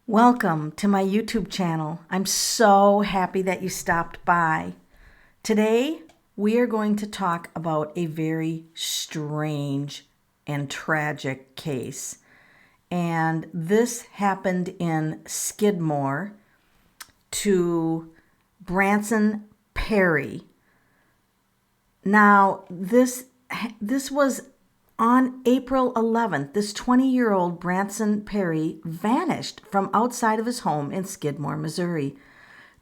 Welcome to my YouTube channel. I'm so happy that you stopped by. Today, we are going to talk about a very strange and tragic case. And this happened in Skidmore to Branson Perry. Now, this was on April 11th. This 20-year-old Branson Perry vanished from outside of his home in Skidmore, Missouri.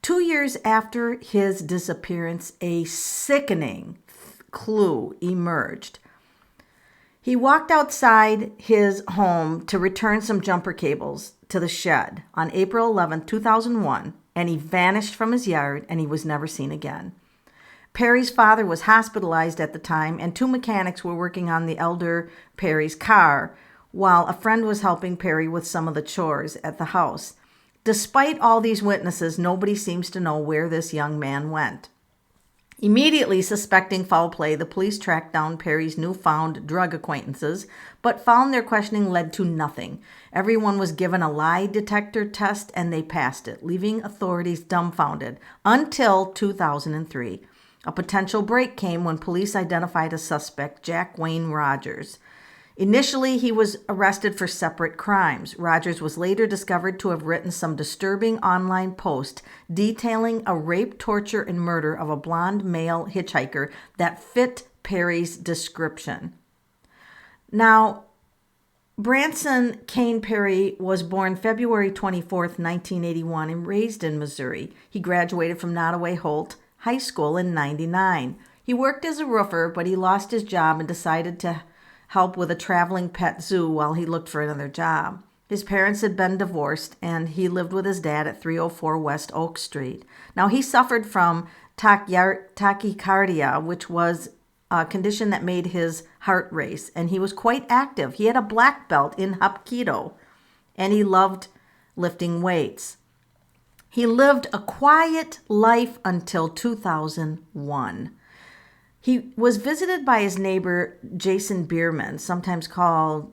2 years after his disappearance, a sickening clue emerged. He walked outside his home to return some jumper cables to the shed on April 11, 2001, and he vanished from his yard and he was never seen again. Perry's father was hospitalized at the time, and two mechanics were working on the elder Perry's car, while a friend was helping Perry with some of the chores at the house. Despite all these witnesses, nobody seems to know where this young man went. Immediately suspecting foul play, the police tracked down Perry's newfound drug acquaintances, but found their questioning led to nothing. Everyone was given a lie detector test, and they passed it, leaving authorities dumbfounded until 2003. A potential break came when police identified a suspect, Jack Wayne Rogers. Initially, he was arrested for separate crimes. Rogers was later discovered to have written some disturbing online posts detailing a rape, torture, and murder of a blonde male hitchhiker that fit Perry's description. Now, Branson Kane Perry was born February 24th, 1981, and raised in Missouri. He graduated from Nottoway Holt High School in 99. He worked as a roofer, but he lost his job and decided to help with a traveling pet zoo while he looked for another job. His parents had been divorced, and he lived with his dad at 304 West Oak Street. Now, he suffered from tachycardia, which was a condition that made his heart race, and he was quite active. He had a black belt in Hapkido, and he loved lifting weights. He lived a quiet life until 2001. He was visited by his neighbor, Jason Bierman, sometimes called,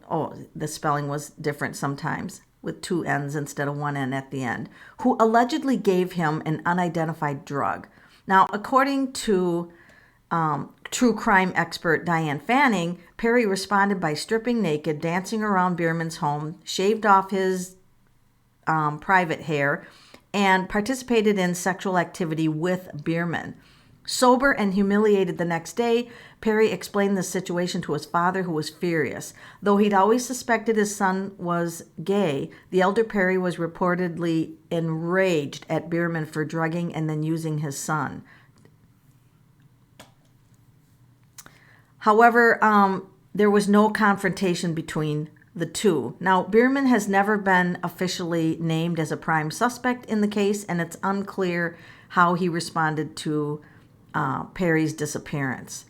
the spelling was different sometimes, with two N's instead of one N at the end, who allegedly gave him an unidentified drug. Now, according to true crime expert Diane Fanning, Perry responded by stripping naked, dancing around Bierman's home, shaved off his private hair, and participated in sexual activity with Bierman. Sober and humiliated the next day, Perry explained the situation to his father, who was furious. Though he'd always suspected his son was gay, the elder Perry was reportedly enraged at Bierman for drugging and then using his son. However, there was no confrontation between the two. Now, Bierman has never been officially named as a prime suspect in the case, and it's unclear how he responded to Perry's disappearance.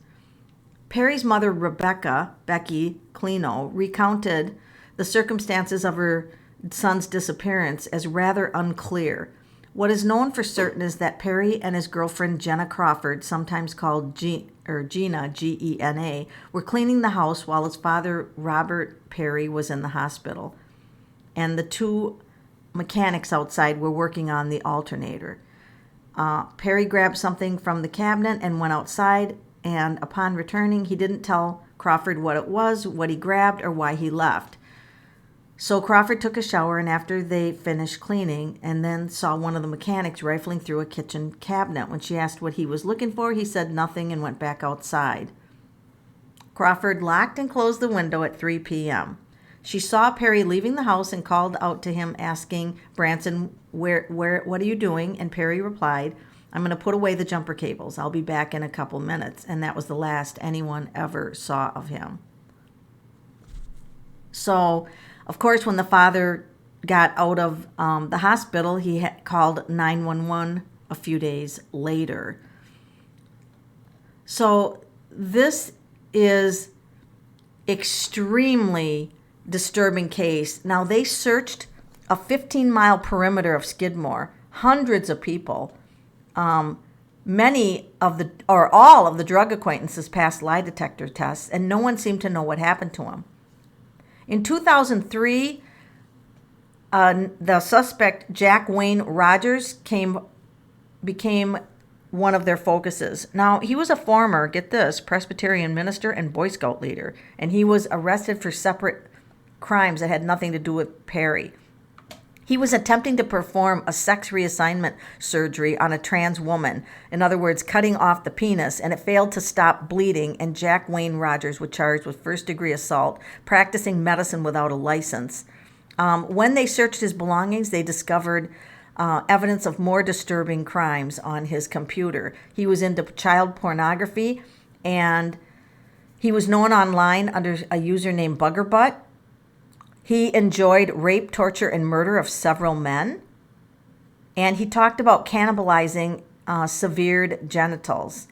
Perry's mother, Becky Clino, recounted the circumstances of her son's disappearance as rather unclear. What is known for certain is that Perry and his girlfriend, Jenna Crawford, sometimes called Gina, G-E-N-A, were cleaning the house while his father, Robert Perry, was in the hospital. And the two mechanics outside were working on the alternator. Perry grabbed something from the cabinet and went outside, and upon returning, he didn't tell Crawford what it was, what he grabbed, or why he left. So Crawford took a shower, and after they finished cleaning, and then saw one of the mechanics rifling through a kitchen cabinet. When she asked what he was looking for, he said nothing and went back outside. Crawford locked and closed the window at 3 p.m. She saw Perry leaving the house and called out to him, asking Branson, what are you doing? And Perry replied, I'm going to put away the jumper cables. I'll be back in a couple minutes. And that was the last anyone ever saw of him. So, of course, when the father got out of the hospital, he called 911 a few days later. So this is extremely disturbing case. Now, they searched a 15-mile perimeter of Skidmore, hundreds of people. All of the drug acquaintances passed lie detector tests, and no one seemed to know what happened to him. In 2003, The suspect, Jack Wayne Rogers, became one of their focuses. Now, he was a former, get this, Presbyterian minister and Boy Scout leader, and he was arrested for separate crimes that had nothing to do with Perry. He was attempting to perform a sex reassignment surgery on a trans woman, in other words, cutting off the penis, and it failed to stop bleeding, and Jack Wayne Rogers was charged with first-degree assault, practicing medicine without a license. When they searched his belongings, they discovered evidence of more disturbing crimes on his computer. He was into child pornography, and he was known online under a user named Buggerbutt. He enjoyed rape, torture, and murder of several men. And he talked about cannibalizing severed genitals.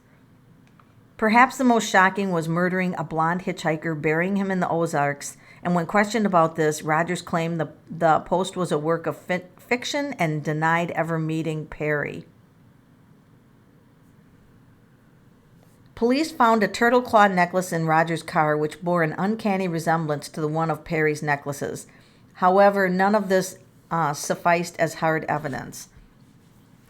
Perhaps the most shocking was murdering a blonde hitchhiker, burying him in the Ozarks. And when questioned about this, Rogers claimed the post was a work of fiction and denied ever meeting Perry. Police found a turtle claw necklace in Rogers' car, which bore an uncanny resemblance to the one of Perry's necklaces. However, none of this sufficed as hard evidence.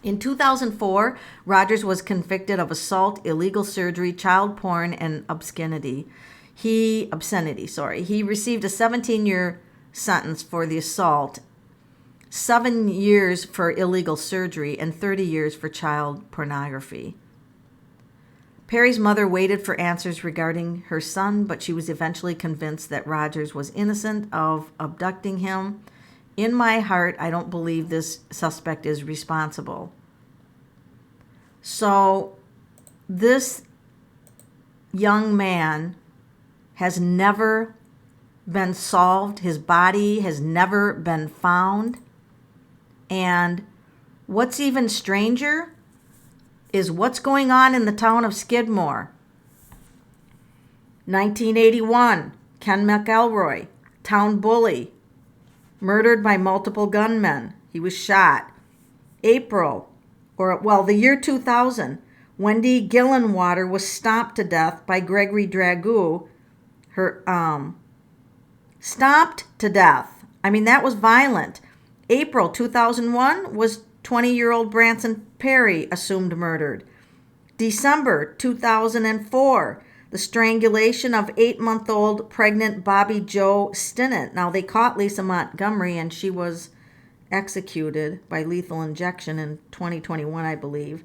In 2004, Rogers was convicted of assault, illegal surgery, child porn, and obscenity. He received a 17-year sentence for the assault, 7 years for illegal surgery, and 30 years for child pornography. Perry's mother waited for answers regarding her son, but she was eventually convinced that Rogers was innocent of abducting him. In my heart, I don't believe this suspect is responsible. So, this young man has never been solved. His body has never been found. And what's even stranger is what's going on in the town of Skidmore. 1981, Ken McElroy, town bully, murdered by multiple gunmen. He was shot. The year 2000, Wendy Gillenwater was stomped to death by Gregory Dragoo. Stomped to death. I mean, that was violent. April 2001 was 20-year-old Branson Perry assumed murdered. December 2004, the strangulation of 8-month-old pregnant Bobby Jo Stinnett. Now, they caught Lisa Montgomery, and she was executed by lethal injection in 2021, I believe.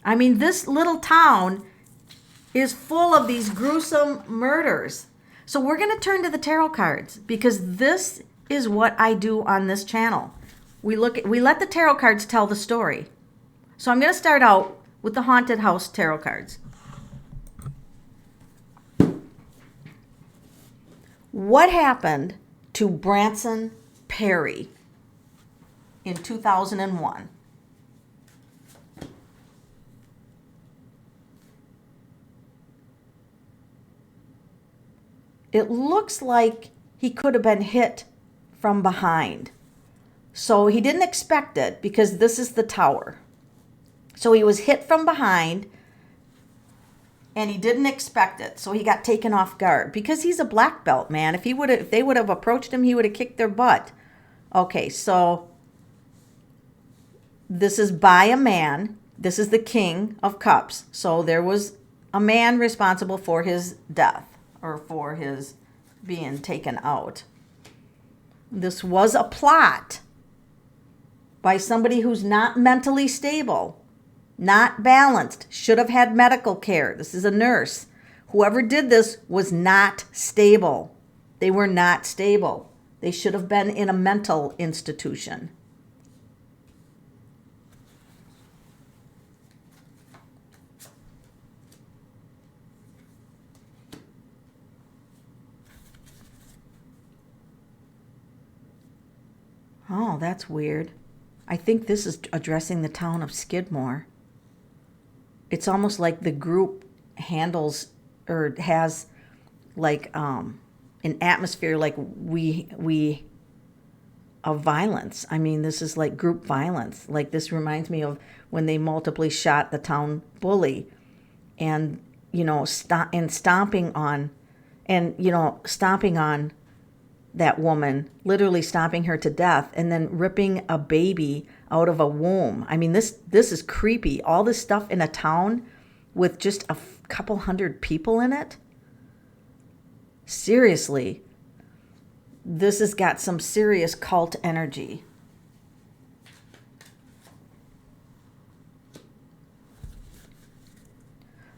I mean, this little town is full of these gruesome murders. So we're going to turn to the tarot cards, because this is what I do on this channel. We let the tarot cards tell the story. So I'm going to start out with the Haunted House tarot cards. What happened to Branson Perry in 2001? It looks like he could have been hit from behind. So he didn't expect it, because this is the Tower. So he was hit from behind, and he didn't expect it. So he got taken off guard, because he's a black belt, man. If they would have approached him, he would have kicked their butt. Okay, so this is by a man. This is the King of Cups. So there was a man responsible for his death, or for his being taken out. This was a plot by somebody who's not mentally stable, not balanced, should have had medical care. This is a nurse. Whoever did this was not stable. They were not stable. They should have been in a mental institution. Oh, that's weird. I think this is addressing the town of Skidmore. It's almost like the group handles or has like an atmosphere like we of violence. I mean, this is like group violence. Like, this reminds me of when they multiply shot the town bully, and stomping on that woman, literally stomping her to death, and then ripping a baby out of a womb. I mean, this is creepy. All this stuff in a town with just a couple hundred people in it. Seriously, this has got some serious cult energy.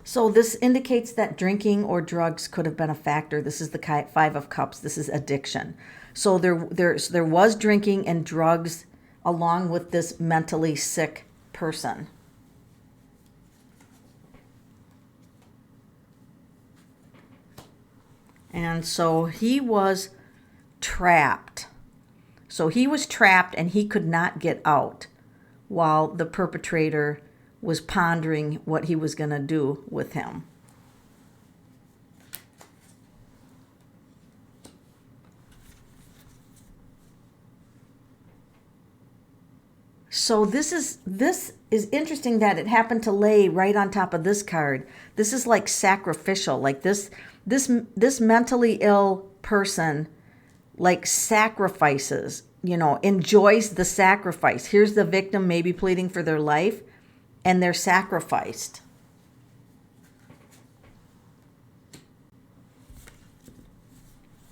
So this indicates that drinking or drugs could have been a factor. This is the Five of Cups. This is addiction. So there was drinking and drugs along with this mentally sick person. And so he was trapped. So he was trapped and he could not get out while the perpetrator was pondering what he was going to do with him. So this is interesting that it happened to lay right on top of this card. This is like sacrificial. Like this mentally ill person like sacrifices, enjoys the sacrifice. Here's the victim maybe pleading for their life, and they're sacrificed.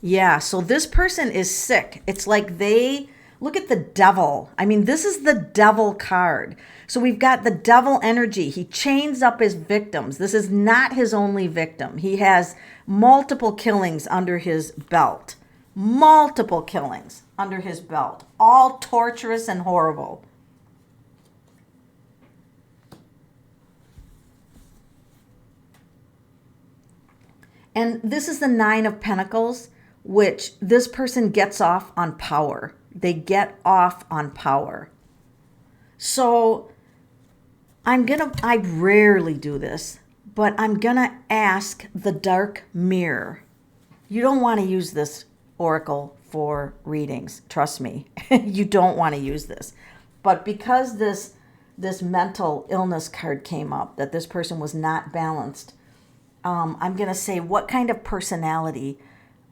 Yeah, so this person is sick. It's like look at the devil. I mean, this is the devil card. So we've got the devil energy. He chains up his victims. This is not his only victim. He has multiple killings under his belt. Multiple killings under his belt. All torturous and horrible. And this is the Nine of Pentacles, which this person gets off on power. They get off on power. So I rarely do this, but I'm going to ask the dark mirror. You don't want to use this oracle for readings. Trust me, you don't want to use this. But because this mental illness card came up, that this person was not balanced, I'm going to say what kind of personality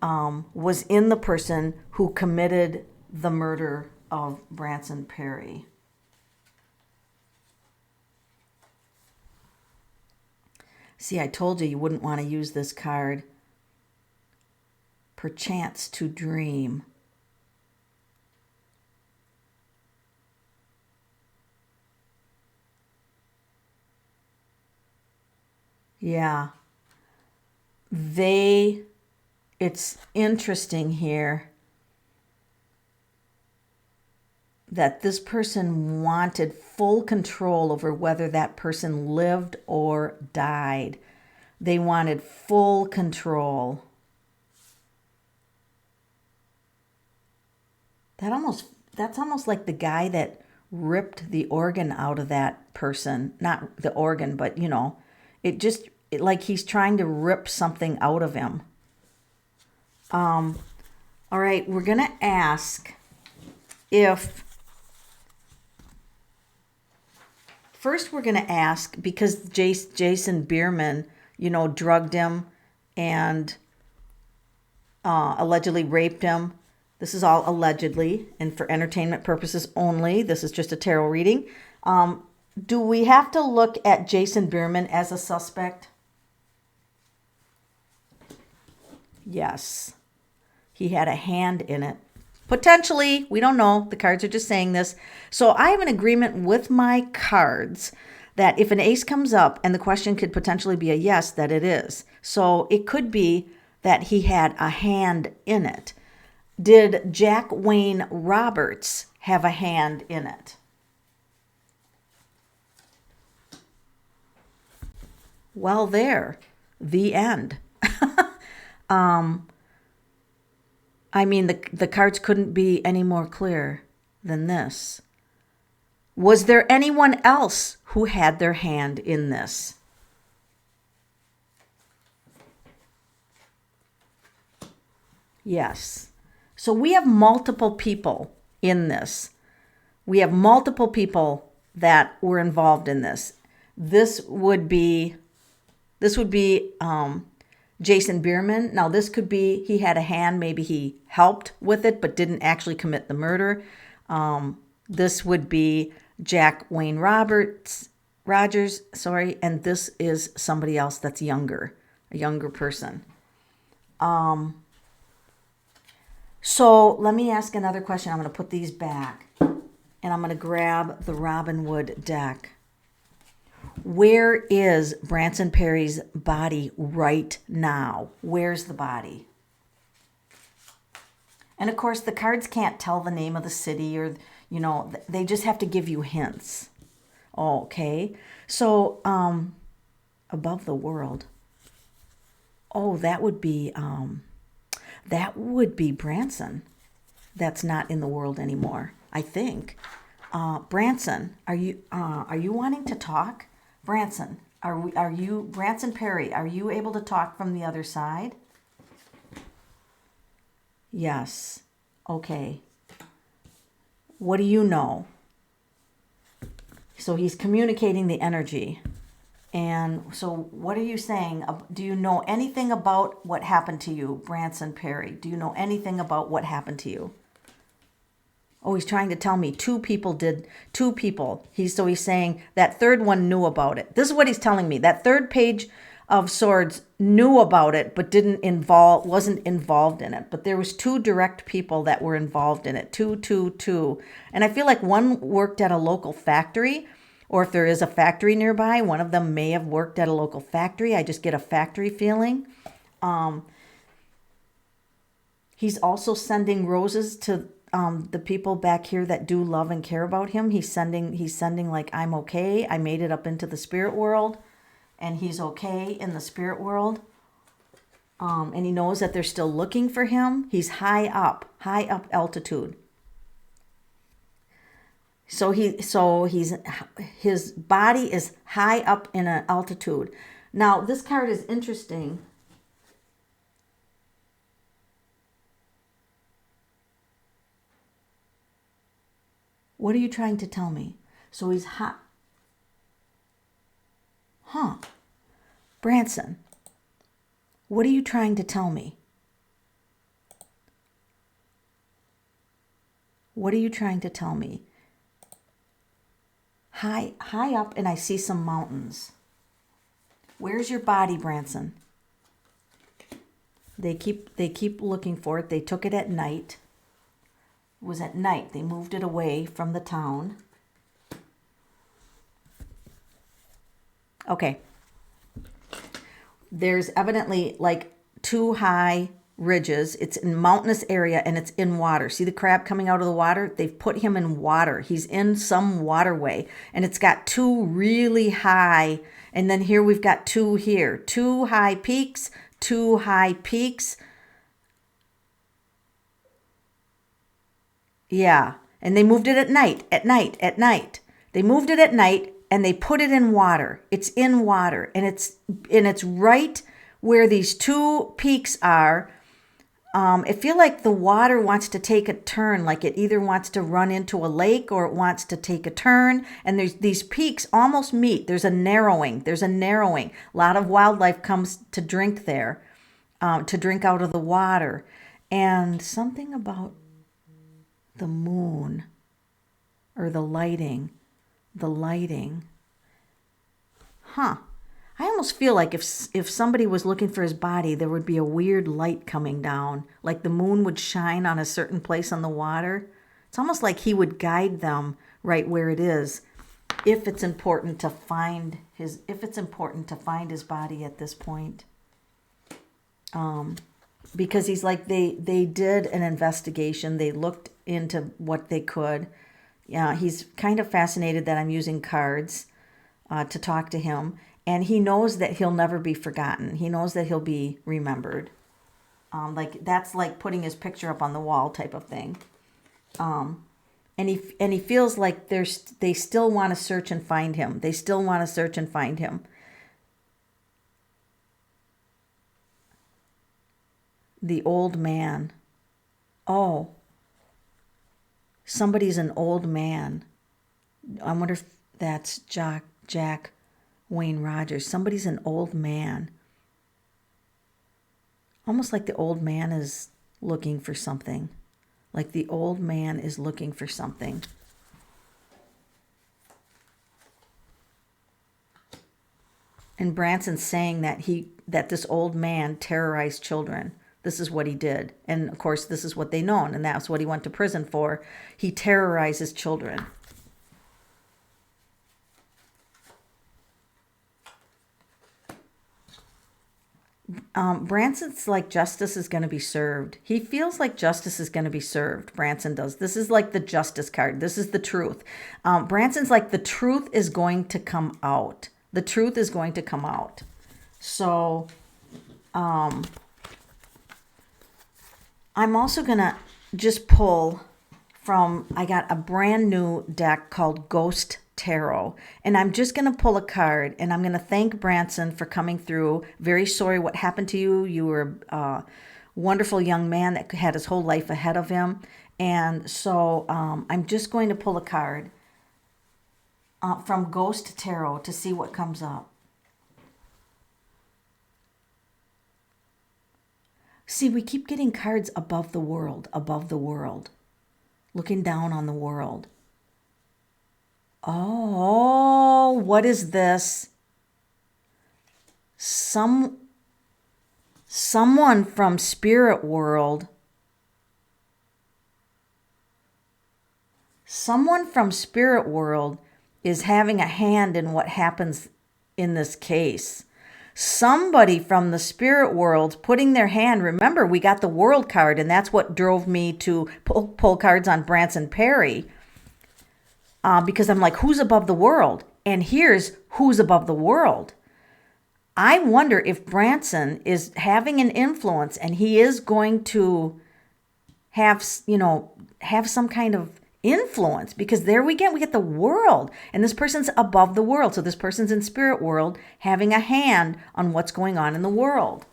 was in the person who committed the murder of Branson Perry. See, I told you wouldn't want to use this card. Perchance to dream. Yeah. It's interesting here that this person wanted full control over whether that person lived or died. They wanted full control. That's almost like the guy that ripped the organ out of that person. Not the organ, but like he's trying to rip something out of him. All right, we're going to ask if... First, we're going to ask, because Jason Bierman, drugged him and allegedly raped him. This is all allegedly and for entertainment purposes only. This is just a tarot reading. Do we have to look at Jason Bierman as a suspect? Yes. He had a hand in it. Potentially, we don't know. The cards are just saying this. So I have an agreement with my cards that if an ace comes up and the question could potentially be a yes, that it is. So it could be that he had a hand in it. Did Jack Wayne Roberts have a hand in it? Well, the end. I mean, the cards couldn't be any more clear than this. Was there anyone else who had their hand in this? Yes. So we have multiple people in this. We have multiple people that were involved in this. This would be Jason Bierman. Now, this could be he had a hand. Maybe he helped with it, but didn't actually commit the murder. This would be Jack Wayne Rogers, sorry, and this is somebody else that's younger, a younger person. So let me ask another question. I'm going to put these back, and I'm going to grab the Robin Wood deck. Where is Branson Perry's body right now? Where's the body? And of course, the cards can't tell the name of the city, or, they just have to give you hints. Okay. So, above the world. Oh, that would be Branson. That's not in the world anymore, I think. Branson, are you wanting to talk? Branson, Branson Perry, are you able to talk from the other side? Yes. Okay. What do you know? So he's communicating the energy. And so what are you saying? Do you know anything about what happened to you, Branson Perry? Do you know anything about what happened to you? Oh, he's trying to tell me two people. He's saying that third one knew about it. This is what he's telling me. That third page of swords knew about it, but wasn't involved in it. But there was two direct people that were involved in it. Two. And I feel like one worked at a local factory, or if there is a factory nearby, one of them may have worked at a local factory. I just get a factory feeling. He's also sending roses to the people back here that do love and care about him. He's sending like, I'm okay. I made it up into the spirit world, and he's okay in the spirit world. And he knows that they're still looking for him. He's high up altitude. So his body is high up in an altitude. Now, this card is interesting. What are you trying to tell me? So he's hot. Branson, what are you trying to tell me? What are you trying to tell me? High up, and I see some mountains. Where's your body, Branson? They keep looking for it. They took it at night. It was at night. They moved it away from the town. Okay. There's evidently like two high ridges. It's in mountainous area, and it's in water. See the crab coming out of the water? They've put him in water. He's in some waterway, and it's got two really high, and then here we've got two here. Two high peaks. Yeah. And they moved it at night. They moved it at night, and they put it in water. It's in water, and it's right where these two peaks are. I feel like the water wants to take a turn, like it either wants to run into a lake or it wants to take a turn. And there's these peaks almost meet. There's a narrowing. A lot of wildlife comes to drink there, to drink out of the water. And something about the moon, or the lighting. I almost feel like if somebody was looking for his body, there would be a weird light coming down, like the moon would shine on a certain place on the water. It's almost like he would guide them right where it is, if it's important to find his body at this point. Because he's like, they did an investigation. They looked into what they could. Yeah, he's kind of fascinated that I'm using cards to talk to him. And he knows that he'll never be forgotten. He knows that he'll be remembered. Like that's like putting his picture up on the wall type of thing. And he feels like they still want to search and find him. The old man. Oh, somebody's an old man. I wonder if that's Jack Wayne Rogers. Somebody's an old man. Almost like the old man is looking for something. Like the old man is looking for something. And Branson's saying that this old man terrorized children. This is what he did. And of course, this is what they know, and that's what he went to prison for. He terrorizes children. Branson's like justice is going to be served. He feels like justice is going to be served. Branson does. This is like the justice card. This is the truth. Branson's like the truth is going to come out. The truth is going to come out. So I'm also going to just pull from, I got a brand new deck called Ghost Tarot, and I'm just going to pull a card, and I'm going to thank Branson for coming through. Very sorry what happened to you. You were a wonderful young man that had his whole life ahead of him. And so I'm just going to pull a card from Ghost Tarot to see what comes up. See, we keep getting cards above the world, looking down on the world. Oh, what is this? Someone from spirit world. Someone from spirit world is having a hand in what happens in this case. Somebody from the spirit world putting their hand. Remember, we got the world card, and that's what drove me to pull cards on Branson Perry. Because I'm like, who's above the world? And here's who's above the world. I wonder if Branson is having an influence, and he is going to have some kind of influence, because there we get the world, and this person's above the world. So this person's in spirit world having a hand on what's going on in the world.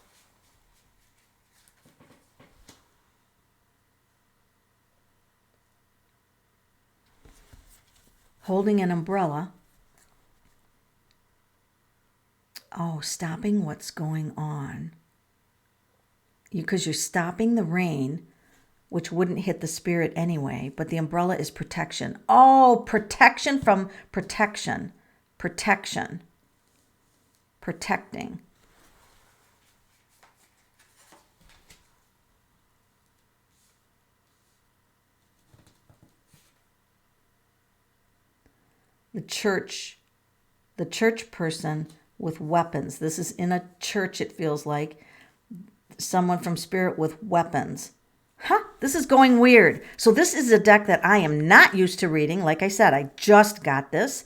Holding an umbrella. Oh, stopping what's going on. Because you're stopping the rain, which wouldn't hit the spirit anyway, but the umbrella is protection. Oh, protection from protection. Protection. Protecting. The church person with weapons. This is in a church, it feels like. Someone from spirit with weapons. This is going weird. So this is a deck that I am not used to reading. Like I said, I just got this.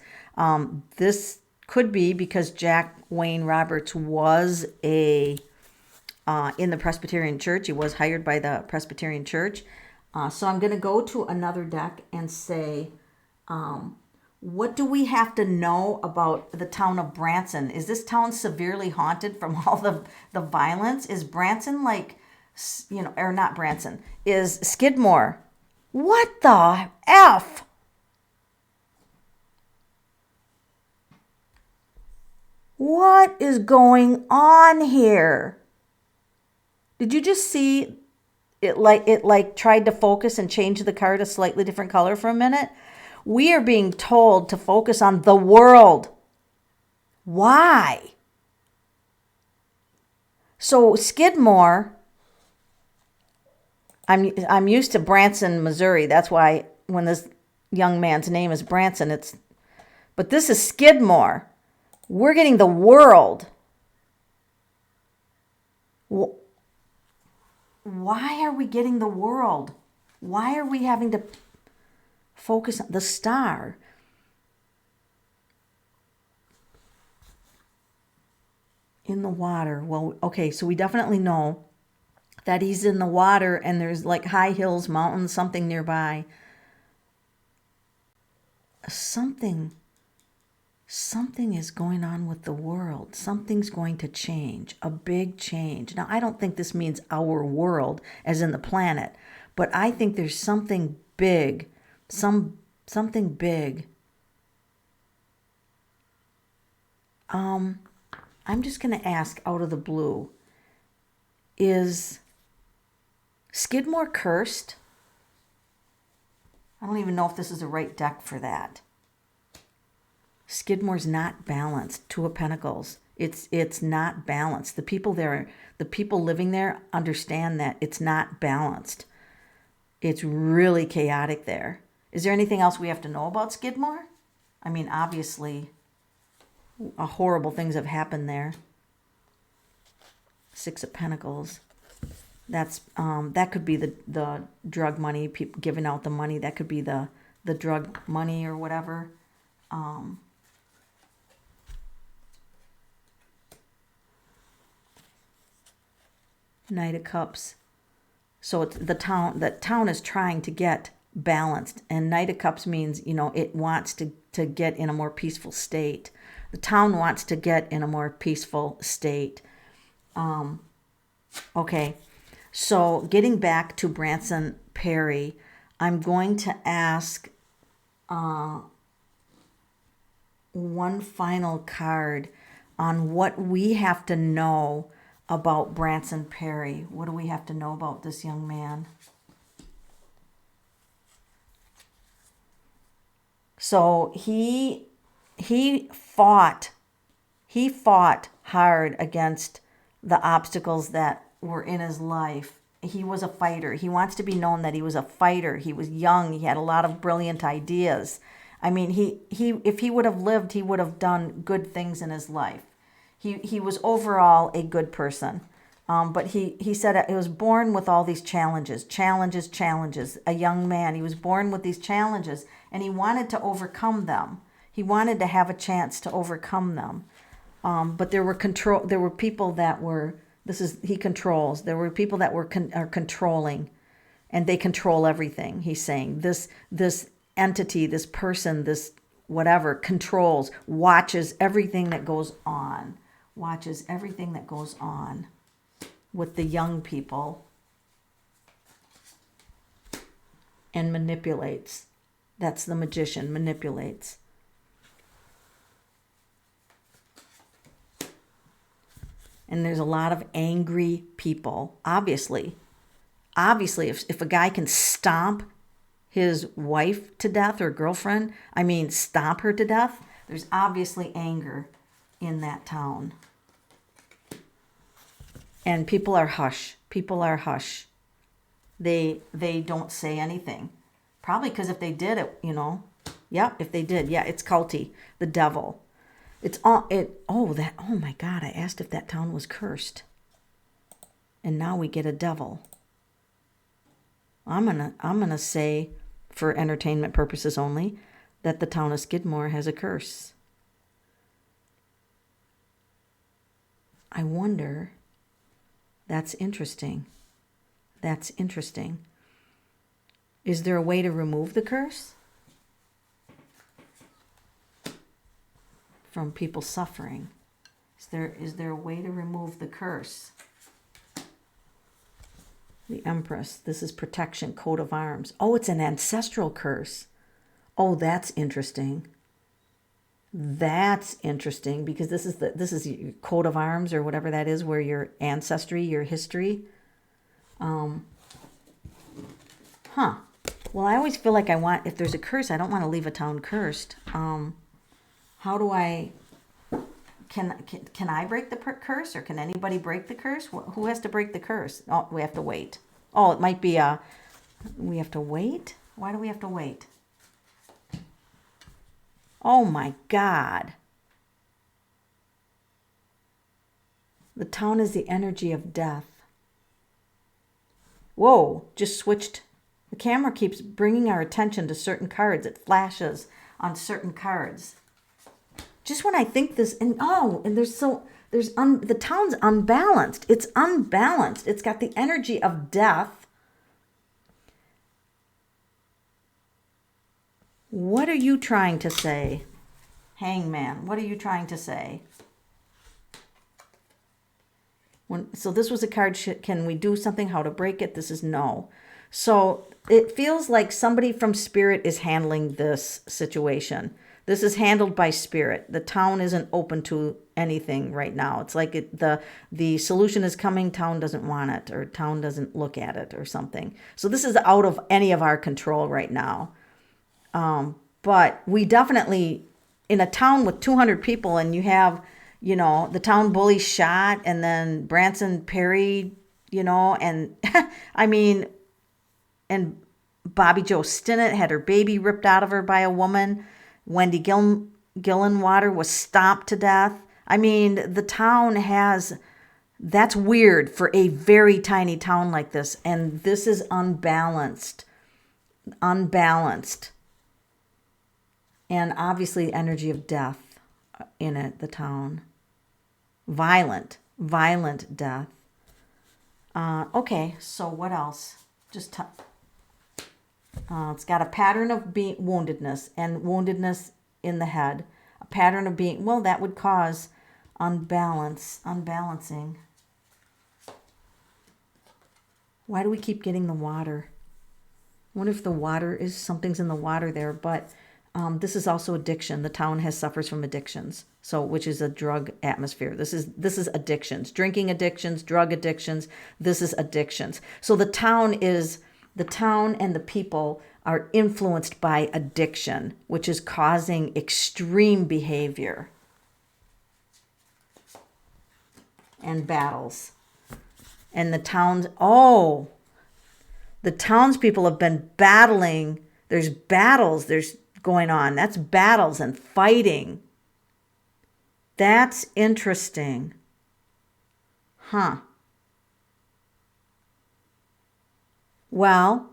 This could be because Jack Wayne Roberts was in the Presbyterian Church. He was hired by the Presbyterian Church. So I'm going to go to another deck and say, what do we have to know about the town of Branson? Is this town severely haunted from all the violence? Is Branson like, or not Branson, is Skidmore? What the F? What is going on here? Did you just see it like tried to focus and change the card a slightly different color for a minute? We are being told to focus on the world. Why? So Skidmore, I'm used to Branson, Missouri. That's why when this young man's name is Branson, but this is Skidmore. We're getting the world. Why are we getting the world? Why are we having to focus on the star? In the water. Well, okay, so we definitely know that he's in the water, and there's like high hills, mountains, something nearby. Something is going on with the world. Something's going to change, a big change. Now, I don't think this means our world as in the planet, but I think there's something big, something big. I'm just going to ask out of the blue, Is Skidmore cursed? I don't even know if this is the right deck for that. Skidmore's not balanced. Two of Pentacles. It's not balanced. The people there, the people living there understand that it's not balanced. It's really chaotic there. Is there anything else we have to know about Skidmore? I mean, obviously, horrible things have happened there. Six of Pentacles. That's that could be the drug money, people giving out the money. That could be the drug money or whatever. Knight of Cups. So it's the town is trying to get balanced, and Knight of Cups means, you know, it wants to get in a more peaceful state. The town wants to get in a more peaceful state. Okay, so getting back to Branson Perry, I'm going to ask one final card on what we have to know about Branson Perry. What do we have to know about this young man? So he fought hard against the obstacles that were in his life. He was a fighter. He wants to be known that he was a fighter. He was young. He had a lot of brilliant ideas. I mean, he if he would have lived, he would have done good things in his life. He was overall a good person. But he said he was born with all these challenges. A young man. He was born with these challenges, and he wanted to overcome them. He wanted to have a chance to overcome them. But there were people that were, he controls. There were people that are controlling, and they control everything. He's saying this entity, this person, this whatever controls, watches everything that goes on with the young people, and manipulates. That's the magician, manipulates. And there's a lot of angry people. Obviously, if a guy can stomp his wife to death or girlfriend, stomp her to death, there's obviously anger in that town. And people are hush. They don't say anything. Probably because if they did it, if they did, it's culty, the devil. Oh my God, I asked if that town was cursed. And now we get a devil. I'm gonna say, for entertainment purposes only, that the town of Skidmore has a curse. I wonder, that's interesting. Is there a way to remove the curse from people suffering? Is there a way to remove the curse? The Empress. This is protection, coat of arms. Oh, it's an ancestral curse. Oh, that's interesting. Because this is your coat of arms or whatever that is, where your ancestry, your history. Well, I always feel like if there's a curse, I don't want to leave a town cursed. How do I? Can I break the curse, or can anybody break the curse? Who has to break the curse? Oh, we have to wait. Oh, it might be we have to wait? Why do we have to wait? Oh my God. The town is the energy of death. Whoa, just switched. The camera keeps bringing our attention to certain cards. It flashes on certain cards. Just when I think this, the town's unbalanced. It's unbalanced. It's got the energy of death. What are you trying to say? Hangman, what are you trying to say? So this was a card, can we do something? How to break it? This is no. So it feels like somebody from spirit is handling this situation. This is handled by spirit. The town isn't open to anything right now. It's like the solution is coming, town doesn't want it, or town doesn't look at it or something. So this is out of any of our control right now. But we definitely, in a town with 200 people, and you have, the town bully shot, and then Branson Perry, and I mean, and Bobby Joe Stinnett had her baby ripped out of her by a woman. Wendy Gillenwater was stomped to death. I mean, the town that's weird for a very tiny town like this. And this is unbalanced. And obviously energy of death in it, the town. Violent death. Okay, so what else? It's got a pattern of woundedness and woundedness in the head. A pattern of that would cause unbalancing. Why do we keep getting the water? I wonder if the water is, something's in the water there, but this is also addiction. The town suffers from addictions, which is a drug atmosphere. This is addictions, drinking addictions, drug addictions. This is addictions. So the town and the people are influenced by addiction, which is causing extreme behavior and battles. And the townspeople have been battling. There's battles. There's going on. That's battles and fighting. That's interesting. Huh. Well,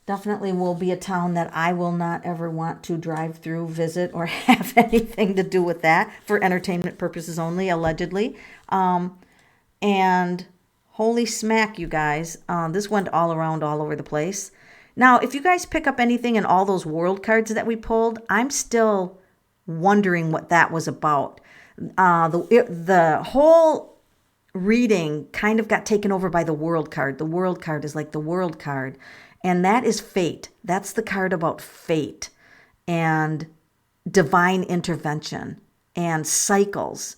definitely will be a town that I will not ever want to drive through, visit, or have anything to do with that, for entertainment purposes only, allegedly. And holy smack, you guys. This went all over the place. Now, if you guys pick up anything in all those world cards that we pulled, I'm still wondering what that was about. The whole reading kind of got taken over by the world card. The world card is like the world card, and that is fate. That's the card about fate and divine intervention and cycles.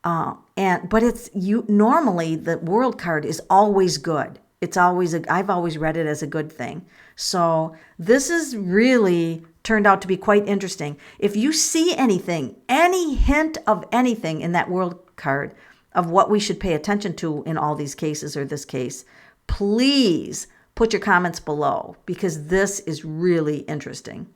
But normally the world card is always good. It's always I've always read it as a good thing. So this is really turned out to be quite interesting. If you see anything, any hint of anything in that world card of what we should pay attention to in all these cases or this case, please put your comments below, because this is really interesting.